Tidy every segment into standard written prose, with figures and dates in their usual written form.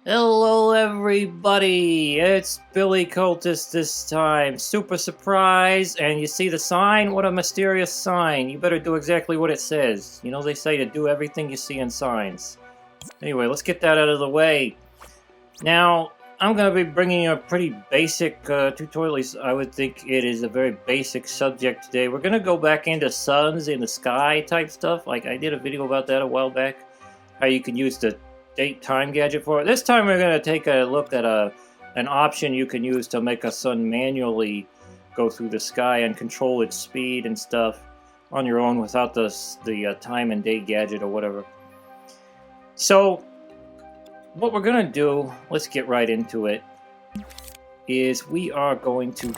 Hello everybody, it's Billy Cultist this time. Super surprise, and you see the sign? What a mysterious sign. You better do exactly what it says. You know they say to do everything you see in signs. Anyway, let's get that out of the way. Now, I'm going to be bringing you a pretty basic tutorial. I would think it is a very basic subject today. We're going to go back into suns in the sky type stuff. Like I did a video about that a while back. How you can use the date time gadget for it. This time we're going to take a look at an option you can use to make a sun manually go through the sky and control its speed and stuff on your own without the time and date gadget or whatever. So what we're going to do, let's get right into it, is we are going to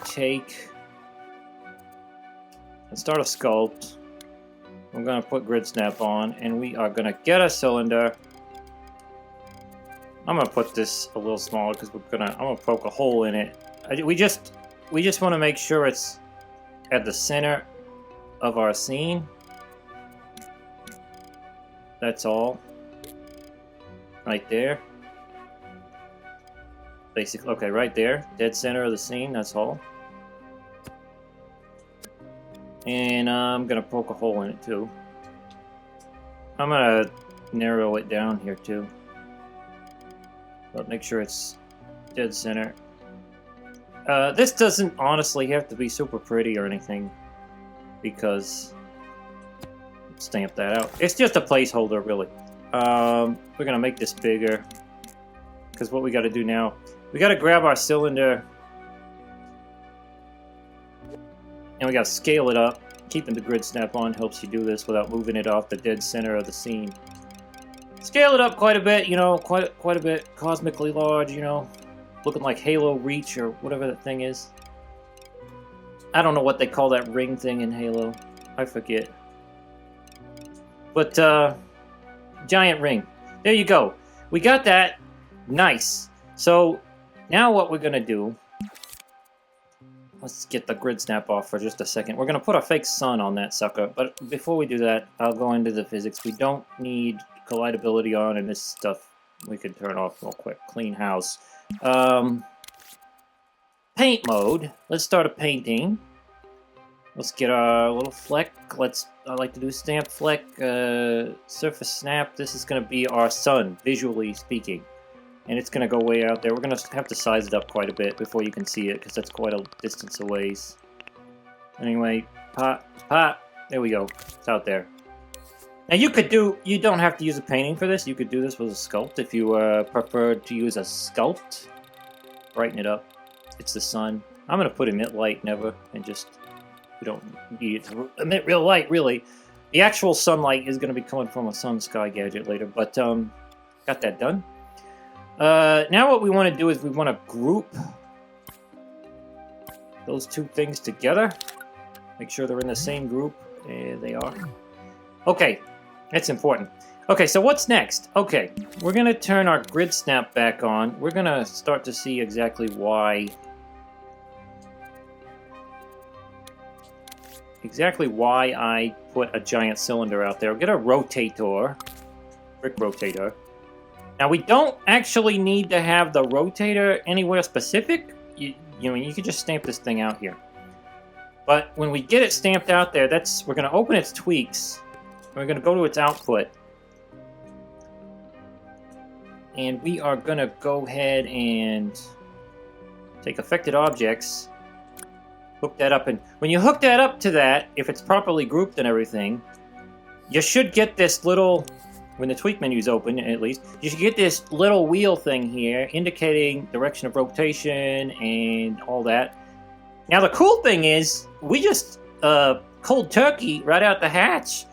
let's start a sculpt. I'm going to put grid snap on, and we are going to get a cylinder. I'm gonna put this a little smaller because I'm gonna poke a hole in it. We just want to make sure it's at the center of our scene. That's all. Right there. Basically, okay, right there, dead center of the scene. That's all. And I'm gonna poke a hole in it too. I'm gonna narrow it down here too. But make sure it's dead center. This doesn't honestly have to be super pretty or anything, because stamp that out. It's just a placeholder, really. We're gonna make this bigger, because what we got to do now, we got to grab our cylinder and we got to scale it up. Keeping the grid snap on helps you do this without moving it off the dead center of the scene. Scale it up quite a bit, you know, quite a bit, cosmically large, you know, looking like Halo Reach or whatever that thing is. I don't know what they call that ring thing in Halo. I forget. But, giant ring. There you go. We got that. Nice. So, now what we're going to do, let's get the grid snap off for just a second. We're going to put a fake sun on that sucker. But before we do that, I'll go into the physics. We don't need collidability on, and this stuff we can turn off real quick. Clean house. Paint mode. Let's start a painting. Let's get our little fleck. I like to do stamp fleck, surface snap. This is going to be our sun, visually speaking. And it's going to go way out there. We're going to have to size it up quite a bit before you can see it, because that's quite a distance away. Anyway, pop. There we go. It's out there. Now you don't have to use a painting for this. You could do this with a sculpt if you prefer to use a sculpt. Brighten it up. It's the sun. I'm going to put emit light never, and just, you don't need it to emit real light, really. The actual sunlight is going to be coming from a sun sky gadget later, but got that done. Now what we want to do is we want to group those two things together. Make sure they're in the same group. There they are. Okay. That's important. Okay, so what's next? Okay, we're going to turn our grid snap back on. We're going to start to see exactly why I put a giant cylinder out there. We'll get a rotator, brick rotator. Now, we don't actually need to have the rotator anywhere specific. You could just stamp this thing out here. But when we get it stamped out there, we're going to open its tweaks. We're going to go to its output. And we are going to go ahead and take affected objects, hook that up. And when you hook that up to that, if it's properly grouped and everything, you should get this little, when the tweak menu is open at least, you should get this little wheel thing here indicating direction of rotation and all that. Now the cool thing is, we just cold turkey right out the hatch.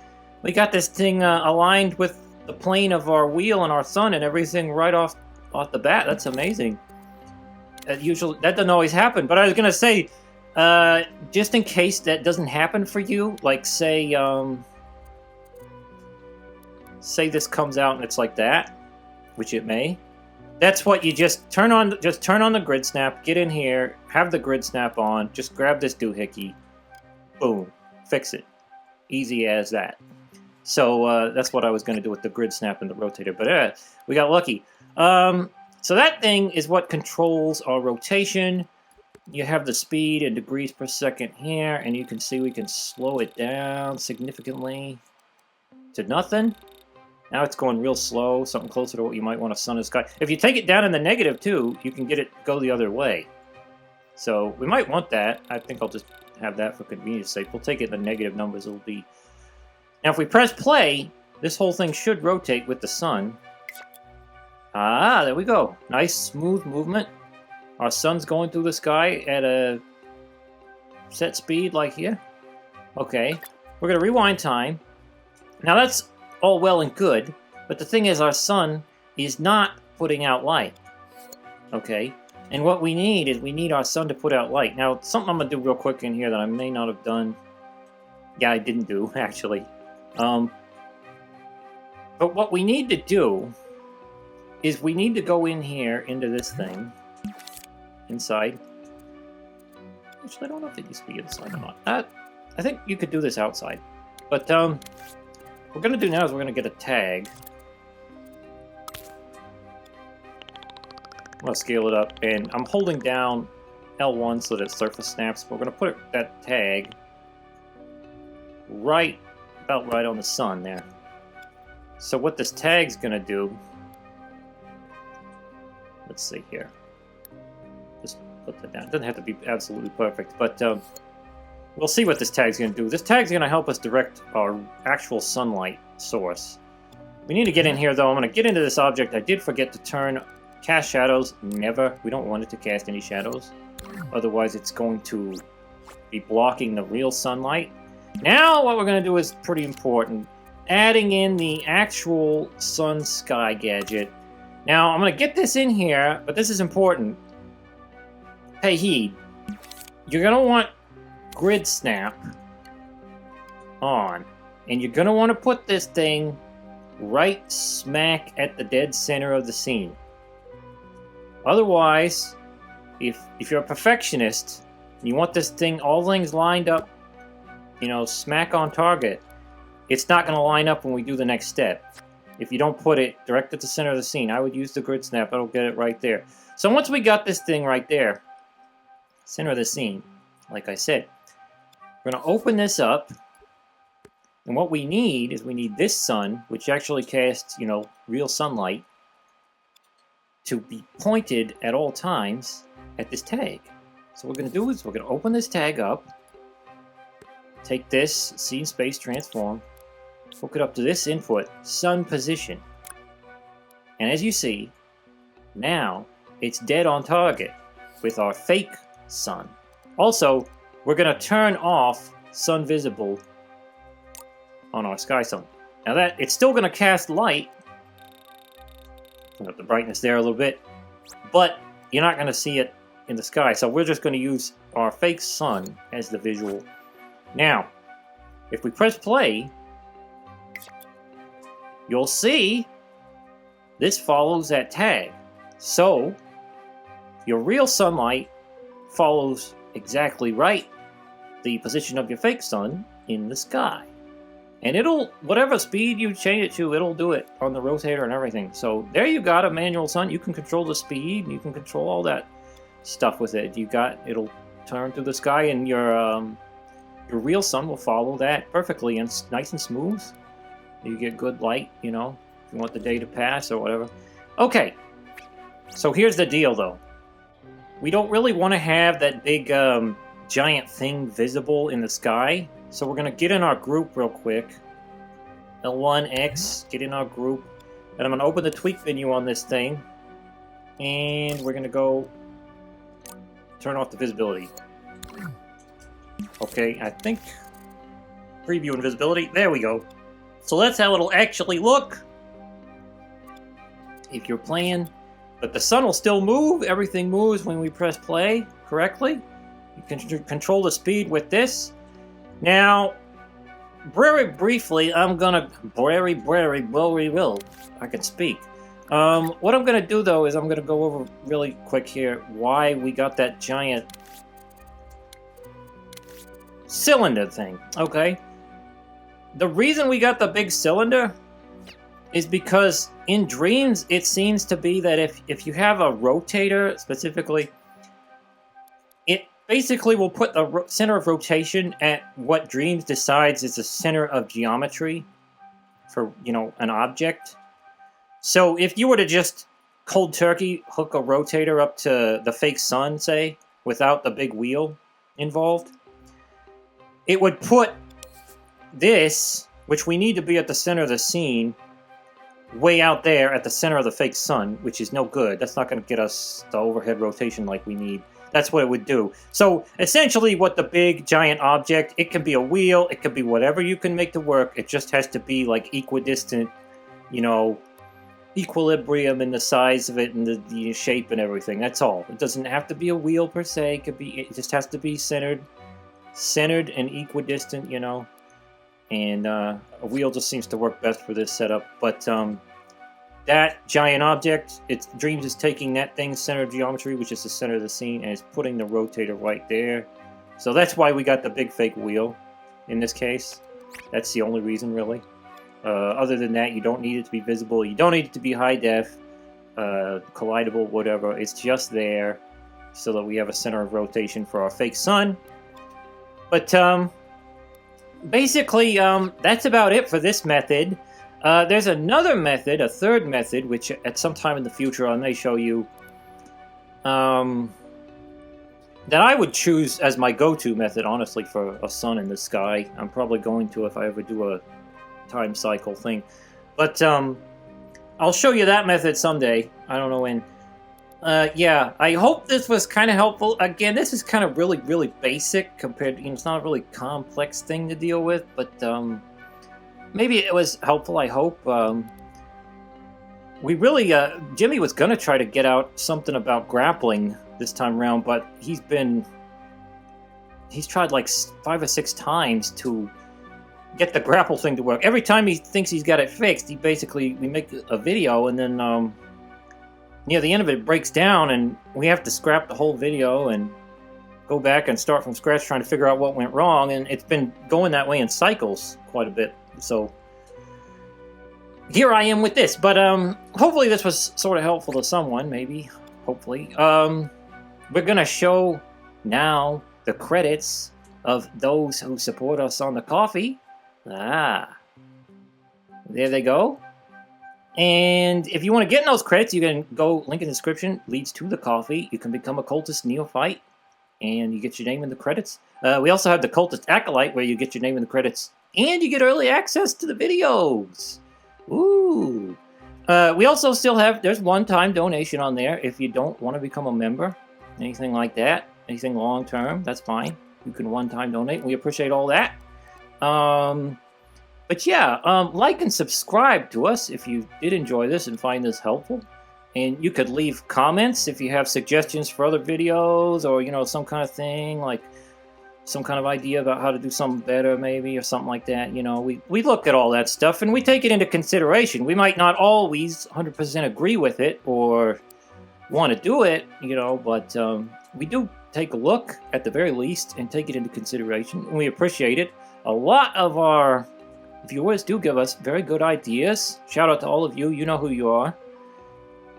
We got this thing aligned with the plane of our wheel and our sun and everything right off the bat. That's amazing. That doesn't always happen. But I was gonna say, just in case that doesn't happen for you, like say this comes out and it's like that, which it may. That's what you just turn on the grid snap. Get in here, have the grid snap on. Just grab this doohickey. Boom, fix it. Easy as that. So that's what I was going to do with the grid snap and the rotator, but we got lucky. So that thing is what controls our rotation. You have the speed in degrees per second here, and you can see we can slow it down significantly to nothing. Now it's going real slow, something closer to what you might want to sun in the sky. If you take it down in the negative too, you can get it go the other way. So we might want that. I think I'll just have that for convenience sake. We'll take it in the negative numbers. It'll be... Now if we press play, this whole thing should rotate with the sun. Ah, there we go. Nice smooth movement. Our sun's going through the sky at a set speed like here. Okay, we're going to rewind time. Now that's all well and good, but the thing is our sun is not putting out light. Okay, and what we need is we need our sun to put out light. Now, something I'm going to do real quick in here that I may not have done. Yeah, I didn't do, actually. But what we need to do is we need to go in here into this thing. Inside. Actually, I don't know if it used to be inside or not. I think you could do this outside. But what we're going to do now is we're going to get a tag. I'm going to scale it up, and I'm holding down L1 so that it surface snaps. We're going to put that tag about right on the sun there. So what this tag's going to do... Let's see here. Just put that down. It doesn't have to be absolutely perfect, but we'll see what this tag's going to do. This tag's going to help us direct our actual sunlight source. We need to get in here, though. I'm going to get into this object. I did forget to turn cast shadows. Never. We don't want it to cast any shadows. Otherwise, it's going to be blocking the real sunlight. Now, what we're going to do is pretty important. Adding in the actual sun sky gadget. Now, I'm going to get this in here, but this is important. Pay heed. You're going to want grid snap on. And you're going to want to put this thing right smack at the dead center of the scene. Otherwise, if you're a perfectionist, and you want this thing, all things lined up, you know, smack on target, it's not going to line up when we do the next step. If you don't put it direct at the center of the scene, I would use the grid snap. It'll get it right there. So once we got this thing right there, center of the scene, like I said, we're going to open this up. And what we need is we need this sun, which actually casts, you know, real sunlight, to be pointed at all times at this tag. So what we're going to do is we're going to open this tag up, take this scene space transform, hook it up to this input, sun position. And as you see, now it's dead on target with our fake sun. Also, we're going to turn off sun visible on our sky sun. Now that it's still going to cast light, turn up the brightness there a little bit, but you're not going to see it in the sky. So we're just going to use our fake sun as the visual. Now, if we press play, you'll see this follows that tag. So your real sunlight follows exactly right the position of your fake sun in the sky. And it'll, whatever speed you change it to, it'll do it on the rotator and everything. So there you got a manual sun. You can control the speed, and you can control all that stuff with it. It'll turn through the sky, and your real sun will follow that perfectly, and it's nice and smooth. You get good light, you know, if you want the day to pass or whatever. Okay, so here's the deal, though. We don't really want to have that big giant thing visible in the sky. So we're going to get in our group real quick. L1X, get in our group. And I'm going to open the tweak menu on this thing. And we're going to go turn off the visibility. Okay, I think preview invisibility. There we go. So that's how it'll actually look if you're playing. But the sun will still move. Everything moves when we press play correctly. You can control the speed with this. Now, very briefly, I'm gonna I can speak. What I'm gonna do though is I'm gonna go over really quick here why we got that giant cylinder thing. Okay, the reason we got the big cylinder is because in Dreams, it seems to be that if you have a rotator specifically, it basically will put the center of rotation at what Dreams decides is the center of geometry for, you know, an object. So if you were to just cold turkey hook a rotator up to the fake sun, say, without the big wheel involved, it would put this, which we need to be at the center of the scene, way out there at the center of the fake sun, which is no good. That's not going to get us the overhead rotation like we need. That's what it would do. So essentially what the big giant object, it can be a wheel, it could be whatever you can make to work. It just has to be like equidistant, you know, equilibrium in the size of it and the shape and everything. That's all. It doesn't have to be a wheel per se. It just has to be centered and equidistant, you know. And a wheel just seems to work best for this setup. But that giant object, Dreams is taking that thing's center of geometry, which is the center of the scene, and it's putting the rotator right there. So that's why we got the big fake wheel in this case. That's the only reason, really. Other than that, you don't need it to be visible. You don't need it to be high def, collidable, whatever. It's just there so that we have a center of rotation for our fake sun. But basically, that's about it for this method. There's another method, a third method, which at some time in the future I may show you, that I would choose as my go-to method, honestly, for a sun in the sky. I'm probably going to if I ever do a time cycle thing. But I'll show you that method someday. I don't know when. Yeah, I hope this was kind of helpful. Again, this is kind of really, really basic compared to, you know, it's not a really complex thing to deal with, but maybe it was helpful, I hope. We really, Jimmy was going to try to get out something about grappling this time around, but he's tried like 5 or 6 times to get the grapple thing to work. Every time he thinks he's got it fixed, we make a video, and then near the end of it, it breaks down, and we have to scrap the whole video and go back and start from scratch trying to figure out what went wrong, and it's been going that way in cycles quite a bit. So here I am with this, but hopefully this was sort of helpful to someone, maybe, hopefully. We're going to show now the credits of those who support us on the coffee. There they go. And if you want to get in those credits, you can go, link in the description, leads to the coffee. You can become a Cultist Neophyte, and you get your name in the credits. We also have the Cultist Acolyte, where you get your name in the credits, and you get early access to the videos. Ooh. We also still have, there's one-time donation on there if you don't want to become a member. Anything like that, anything long-term, that's fine. You can one-time donate. We appreciate all that. But yeah, like and subscribe to us if you did enjoy this and find this helpful. And you could leave comments if you have suggestions for other videos, or, you know, some kind of thing, like some kind of idea about how to do something better, maybe, or something like that. You know, we look at all that stuff and we take it into consideration. We might not always 100% agree with it or want to do it, you know, but we do take a look at the very least and take it into consideration, and we appreciate it. A lot of our viewers do give us very good ideas. Shout out to all of you. You know who you are.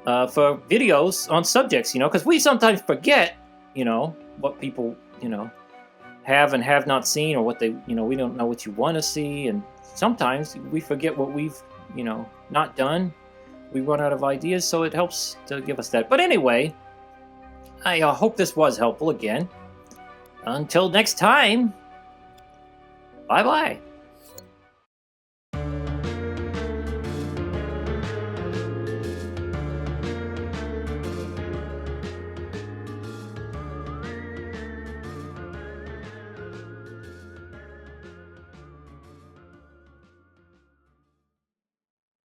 For videos on subjects, you know, because we sometimes forget, you know, what people, you know, have and have not seen, or what they, you know, we don't know what you want to see, and sometimes we forget what we've, you know, not done. We run out of ideas, so it helps to give us that. But anyway, I hope this was helpful again. Until next time, bye-bye.